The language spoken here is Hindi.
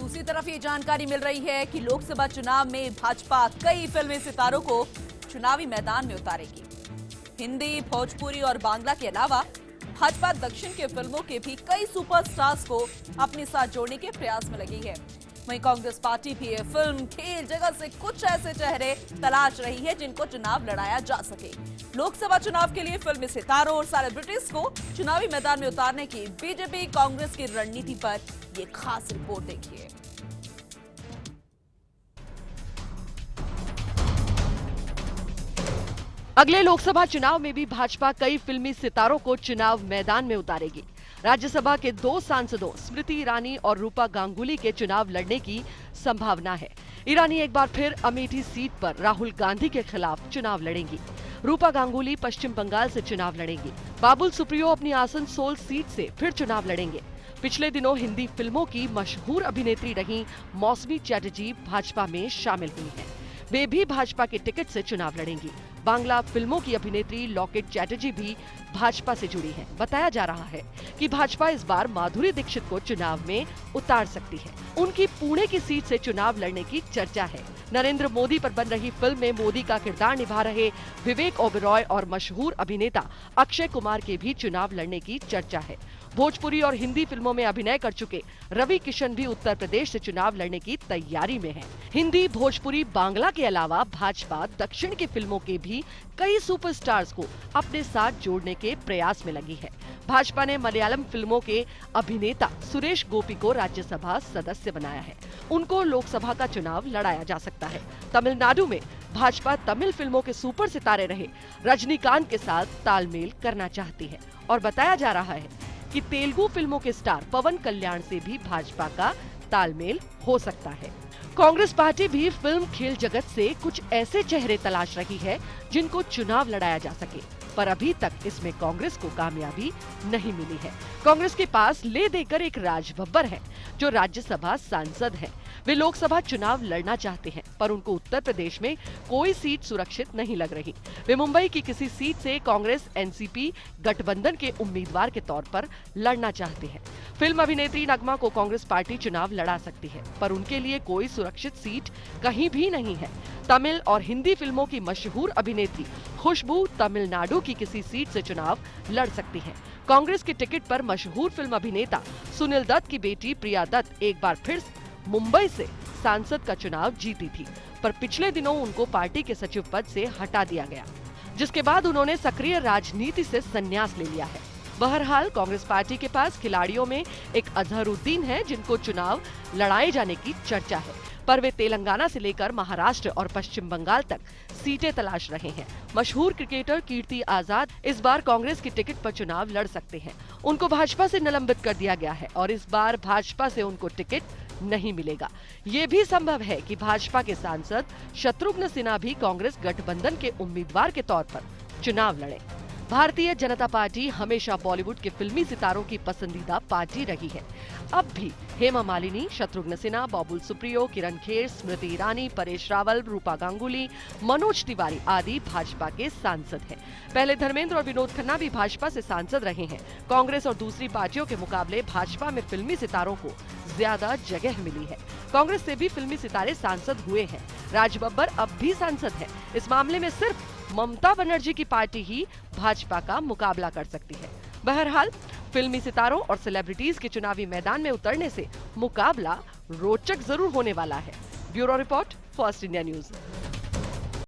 दूसरी तरफ ये जानकारी मिल रही है कि लोकसभा चुनाव में भाजपा कई फिल्मी सितारों को चुनावी मैदान में उतारेगी। हिंदी, भोजपुरी और बांग्ला के अलावा भाजपा दक्षिण के फिल्मों के भी कई सुपरस्टार्स को अपने साथ जोड़ने के प्रयास में लगी है। वहीं कांग्रेस पार्टी भी ये फिल्म, खेल जगत से कुछ ऐसे चेहरे तलाश रही है जिनको चुनाव लड़ाया जा सके। लोकसभा चुनाव के लिए फिल्मी सितारों और सेलिब्रिटीज को चुनावी मैदान में उतारने की बीजेपी कांग्रेस की रणनीति पर ये खास रिपोर्ट देखिए। अगले लोकसभा चुनाव में भी भाजपा कई फिल्मी सितारों को चुनाव मैदान में उतारेगी। राज्यसभा के 2 सांसदों स्मृति ईरानी और रूपा गांगुली के चुनाव लड़ने की संभावना है। ईरानी एक बार फिर अमेठी सीट पर राहुल गांधी के खिलाफ चुनाव लड़ेंगी। रूपा गांगुली पश्चिम बंगाल से चुनाव लड़ेंगी। बाबुल सुप्रियो अपनी आसनसोल सीट से फिर चुनाव लड़ेंगे। पिछले दिनों हिंदी फिल्मों की मशहूर अभिनेत्री रही मौसमी चैटर्जी भाजपा में शामिल हुई हैं। वे भी भाजपा के टिकट से चुनाव लड़ेंगी। बांग्ला फिल्मों की अभिनेत्री लॉकेट चैटर्जी भी भाजपा से जुड़ी हैं। बताया जा रहा है कि भाजपा इस बार माधुरी दीक्षित को चुनाव में उतार सकती है। उनकी पुणे की सीट से चुनाव लड़ने की चर्चा है। नरेंद्र मोदी पर बन रही फिल्म में मोदी का किरदार निभा रहे विवेक ओबेरॉय और मशहूर अभिनेता अक्षय कुमार के भी चुनाव लड़ने की चर्चा है। भोजपुरी और हिंदी फिल्मों में अभिनय कर चुके रवि किशन भी उत्तर प्रदेश से चुनाव लड़ने की तैयारी में हैं। हिंदी, भोजपुरी, बांग्ला के अलावा भाजपा दक्षिण की फिल्मों के भी कई सुपरस्टार्स को अपने साथ जोड़ने के प्रयास में लगी है। भाजपा ने मलयालम फिल्मों के अभिनेता सुरेश गोपी को राज्यसभा सदस्य बनाया है। उनको लोकसभा का चुनाव लड़ाया जा सकता है। तमिलनाडु में भाजपा तमिल फिल्मों के सुपर सितारे रहे रजनीकांत के साथ तालमेल करना चाहती है और बताया जा रहा है कि तेलुगु फिल्मों के स्टार पवन कल्याण से भी भाजपा का तालमेल हो सकता है। कांग्रेस पार्टी भी फिल्म खेल जगत से कुछ ऐसे चेहरे तलाश रही है जिनको चुनाव लड़ाया जा सके, पर अभी तक इसमें कांग्रेस को कामयाबी नहीं मिली है। कांग्रेस के पास ले देकर एक राज बब्बर है जो राज्यसभा सांसद है। वे लोकसभा चुनाव लड़ना चाहते हैं, पर उनको उत्तर प्रदेश में कोई सीट सुरक्षित नहीं लग रही। वे मुंबई की किसी सीट से कांग्रेस एनसीपी गठबंधन के उम्मीदवार के तौर पर लड़ना चाहते हैं। फिल्म अभिनेत्री नगमा को कांग्रेस पार्टी चुनाव लड़ा सकती है, पर उनके लिए कोई सुरक्षित सीट कहीं भी नहीं है। तमिल और हिंदी फिल्मों की मशहूर अभिनेत्री खुशबू तमिलनाडु की किसी सीट से चुनाव लड़ सकती है। कांग्रेस के टिकट पर मशहूर फिल्म अभिनेता सुनील दत्त की बेटी प्रिया दत्त एक बार फिर मुंबई से सांसद का चुनाव जीती थी, पर पिछले दिनों उनको पार्टी के सचिव पद से हटा दिया गया, जिसके बाद उन्होंने सक्रिय राजनीति से संन्यास ले लिया है। बहरहाल कांग्रेस पार्टी के पास खिलाड़ियों में एक अजहरुद्दीन है जिनको चुनाव लड़ाए जाने की चर्चा है, पर वे तेलंगाना से लेकर महाराष्ट्र और पश्चिम बंगाल तक सीटें तलाश रहे हैं। मशहूर क्रिकेटर कीर्ति आजाद इस बार कांग्रेस की टिकट पर चुनाव लड़ सकते हैं। उनको भाजपा से निलंबित कर दिया गया है और इस बार भाजपा से उनको टिकट नहीं मिलेगा। ये भी संभव है कि भाजपा के सांसद शत्रुघ्न सिन्हा भी कांग्रेस गठबंधन के उम्मीदवार के तौर पर चुनाव लड़े। भारतीय जनता पार्टी हमेशा बॉलीवुड के फिल्मी सितारों की पसंदीदा पार्टी रही है। अब भी हेमा मालिनी, शत्रुघ्न सिन्हा, बाबुल सुप्रियो, किरण खेर, स्मृति ईरानी, परेश रावल, रूपा गांगुली, मनोज तिवारी आदि भाजपा के सांसद हैं। पहले धर्मेंद्र और विनोद खन्ना भी भाजपा से सांसद रहे हैं। कांग्रेस और दूसरी पार्टियों के मुकाबले भाजपा में फिल्मी सितारों को ज्यादा जगह मिली है। कांग्रेस से भी फिल्मी सितारे सांसद हुए हैं। राज बब्बर अब भी सांसद है। इस मामले में सिर्फ ममता बनर्जी की पार्टी ही भाजपा का मुकाबला कर सकती है। बहरहाल फिल्मी सितारों और सेलिब्रिटीज के चुनावी मैदान में उतरने से मुकाबला रोचक जरूर होने वाला है। Bureau report, first India news.